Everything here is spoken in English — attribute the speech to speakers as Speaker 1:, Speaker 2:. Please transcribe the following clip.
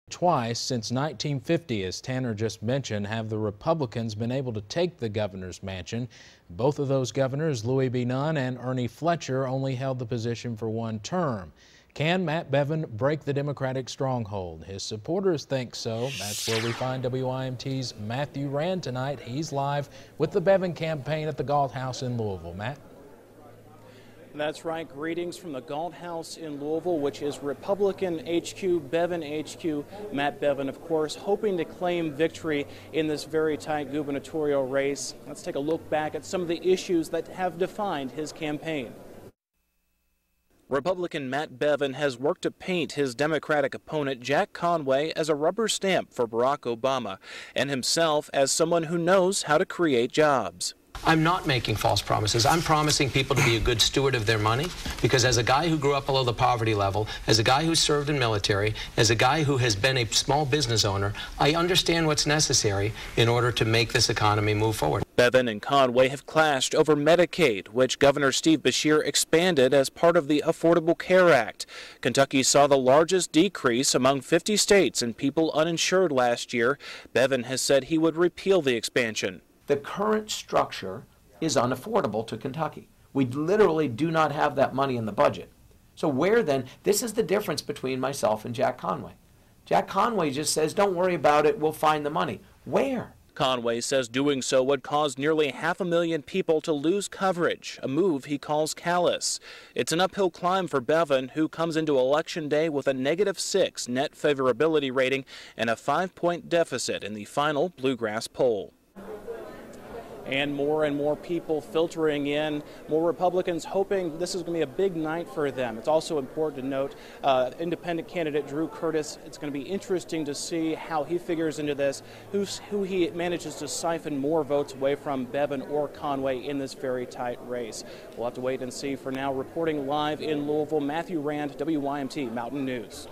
Speaker 1: Twice since 1950, as Tanner just mentioned, have the Republicans been able to take the governor's mansion. Both of those governors, Louis B. Nunn and Ernie Fletcher, only held the position for one term. Can Matt Bevin break the Democratic stronghold? His supporters think so. That's where we find WYMT's Matthew Rand tonight. He's live with the Bevin campaign at the Galt House in Louisville. Matt?
Speaker 2: That's right. Greetings from the Galt House in Louisville, which is Republican HQ, Bevin HQ. Matt Bevin, of course, hoping to claim victory in this very tight gubernatorial race. Let's take a look back at some of the issues that have defined his campaign. Republican Matt Bevin has worked to paint his Democratic opponent Jack Conway as a rubber stamp for Barack Obama and himself as someone who knows how to create jobs.
Speaker 3: I'm not making false promises. I'm promising people to be a good steward of their money, because as a guy who grew up below the poverty level, as a guy who served in military, as a guy who has been a small business owner, I understand what's necessary in order to make this economy move forward.
Speaker 2: Bevin and Conway have clashed over Medicaid, which Governor Steve Beshear expanded as part of the Affordable Care Act. Kentucky saw the largest decrease among 50 states in people uninsured last year. Bevin has said he would repeal the expansion.
Speaker 3: The current structure is unaffordable to Kentucky. We literally do not have that money in the budget. So where then, this is the difference between myself and Jack Conway. Jack Conway just says, don't worry about it, we'll find the money. Where?
Speaker 2: Conway says doing so would cause nearly 500,000 people to lose coverage, a move he calls callous. It's an uphill climb for Bevin, who comes into Election Day with a -6 net favorability rating and a 5-point deficit in the final Bluegrass poll. And more people filtering in, more Republicans hoping this is going to be a big night for them. It's also important to note independent candidate Drew Curtis. It's going to be interesting to see how he figures into this, who he manages to siphon more votes away from, Bevin or Conway, in this very tight race. We'll have to wait and see. For now, reporting live in Louisville, Matthew Rand, WYMT Mountain News.